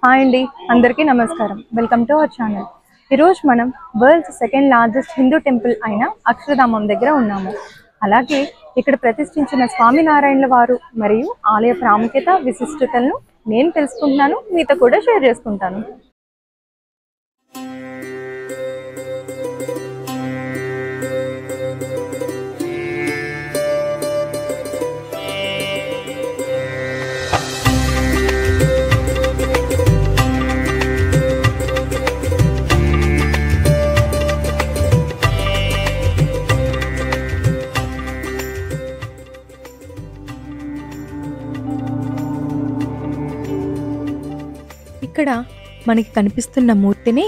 Hi అండి, అందరికీ నమస్కారం. Welcome to our channel. ఈరోజు మనం world's second largest Hindu temple అయిన అక్షరధామం దగ్గర ఉన్నాము. అలాగే ఇక్కడ ప్రతిష్ఠించిన స్వామినారాయణల వారు మరియు ఆలయ ప్రాముఖ్యత విశిష్టతలను నేను తెలుసుకుంటున్నాను, మీతో కూడా షేర్ చేసుకుంటాను. ఇక్కడ మనకి కనిపిస్తున్న మూర్తినే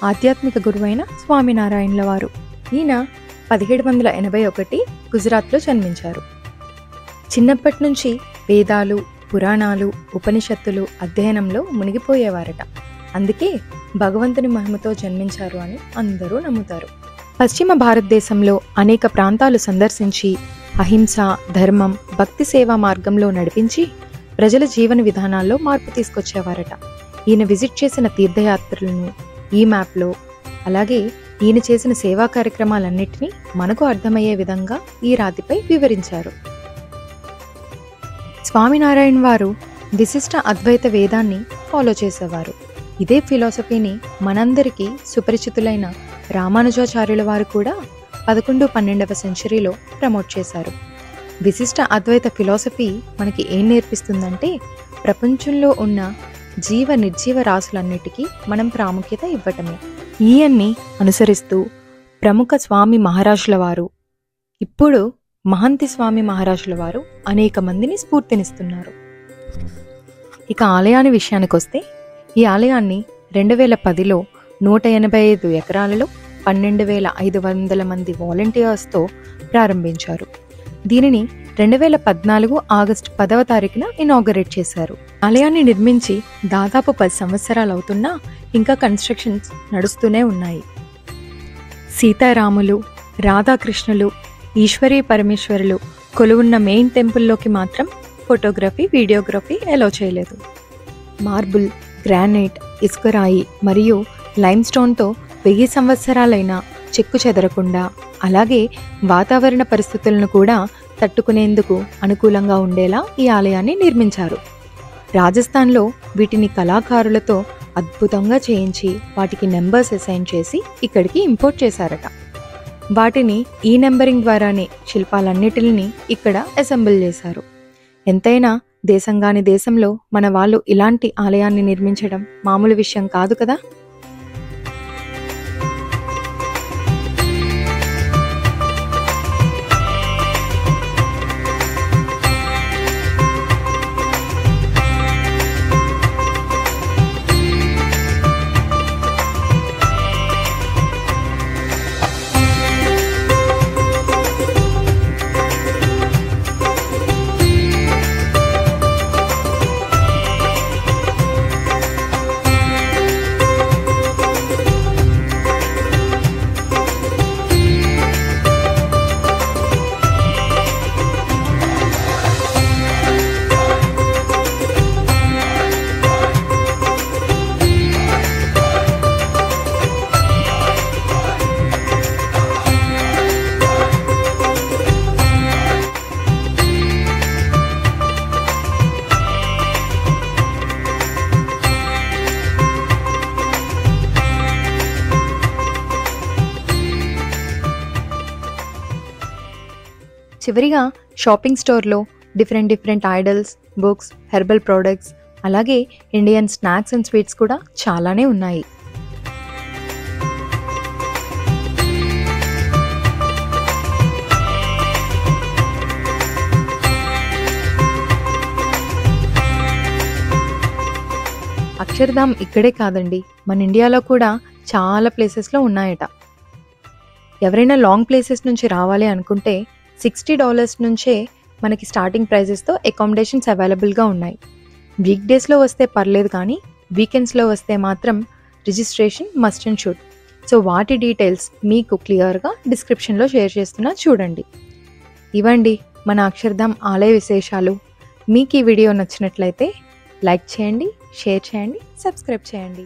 ఆధ్యాత్మిక గురువైన స్వామినారాయణల వారు. ఈయన 1781 గుజరాత్లో జన్మించారు. చిన్నప్పటి నుంచి వేదాలు, పురాణాలు, ఉపనిషత్తులు అధ్యయనంలో మునిగిపోయేవారట. అందుకే భగవంతుని మహిమతో జన్మించారు అని అందరూ నమ్ముతారు. పశ్చిమ భారతదేశంలో అనేక ప్రాంతాలు సందర్శించి అహింస, ధర్మం, భక్తి సేవా మార్గంలో నడిపించి ప్రజల జీవన విధానాల్లో మార్పు తీసుకొచ్చేవారట. ఈయన విజిట్ చేసిన తీర్థయాత్రలను ఈ మ్యాప్లో, అలాగే ఈయన చేసిన సేవా కార్యక్రమాలన్నింటినీ మనకు అర్థమయ్యే విధంగా ఈ రాతిపై వివరించారు. స్వామినారాయణ వారు విశిష్ట అద్వైత వేదాన్ని ఫాలో చేసేవారు. ఇదే ఫిలాసఫీని మనందరికీ సుపరిచితులైన రామానుజాచార్యుల వారు కూడా 11-12వ సెంచరీలో ప్రమోట్ చేశారు. విశిష్ట అద్వైత ఫిలాసఫీ మనకి ఏం నేర్పిస్తుందంటే, ప్రపంచంలో ఉన్న జీవ నిర్జీవ రాశులన్నిటికీ మనం ప్రాముఖ్యత ఇవ్వటమే. ఈయన్ని అనుసరిస్తూ ప్రముఖ స్వామి మహారాజుల వారు, ఇప్పుడు మహంతి స్వామి మహారాజుల వారు అనేక మందిని స్ఫూర్తినిస్తున్నారు. ఇక ఆలయాన్ని విషయానికి వస్తే, ఈ ఆలయాన్ని 2010లో 185 ఎకరాలలో 12,500 మంది వాలంటీర్స్తో ప్రారంభించారు. దీనిని 2014 ఆగస్టు 10వ తారీఖున ఇనాగరేట్ చేశారు. ఆలయాన్ని నిర్మించి దాదాపు 10 సంవత్సరాలు అవుతున్నా ఇంకా కన్స్ట్రక్షన్స్ నడుస్తూనే ఉన్నాయి. సీతారాములు, రాధాకృష్ణులు, ఈశ్వరీ పరమేశ్వరులు కొలువున్న మెయిన్ టెంపుల్లోకి మాత్రం ఫోటోగ్రఫీ, వీడియోగ్రఫీ అలౌ చేయలేదు. మార్బుల్, గ్రానైట్, ఇసుకరాయి మరియు లైమ్ స్టోన్తో 1000 సంవత్సరాలైనా చెక్కు చెదరకుండా, అలాగే వాతావరణ పరిస్థితులను కూడా తట్టుకునేందుకు అనుకూలంగా ఉండేలా ఈ ఆలయాన్ని నిర్మించారు. రాజస్థాన్లో వీటిని కళాకారులతో అద్భుతంగా చేయించి వాటికి నెంబర్స్ అసైన్ చేసి ఇక్కడికి ఇంపోర్ట్ చేశారట. వాటిని ఈ నెంబరింగ్ ద్వారానే శిల్పాలన్నిటిని ఇక్కడ అసెంబుల్ చేశారు. ఎంతైనా దేశంగాని దేశంలో మన వాళ్ళు ఇలాంటి ఆలయాన్ని నిర్మించడం మామూలు విషయం కాదు కదా. చివరిగా షాపింగ్ స్టోర్లో different idols, books, herbal products, అలాగే ఇండియన్ స్నాక్స్ అండ్ స్వీట్స్ కూడా చాలానే ఉన్నాయి. అక్షర్ధామ్ ఇక్కడే కాదండి, మన ఇండియాలో కూడా చాలా ప్లేసెస్లో ఉన్నాయట. ఎవరైనా లాంగ్ ప్లేసెస్ నుంచి రావాలి అనుకుంటే $60 నుంచే మనకి స్టార్టింగ్ ప్రైజెస్తో అకామిడేషన్స్ అవైలబుల్గా ఉన్నాయి. వీక్ డేస్లో వస్తే పర్లేదు, కానీ వీకెండ్స్లో వస్తే మాత్రం registration must and should. So వాటి డీటెయిల్స్ మీకు క్లియర్గా డిస్క్రిప్షన్లో షేర్ చేస్తున్నా, చూడండి. ఇవండి మన అక్షర్ధామ్ ఆలయ విశేషాలు. మీకు ఈ వీడియో నచ్చినట్లయితే లైక్ చేయండి, షేర్ చేయండి, సబ్స్క్రైబ్ చేయండి.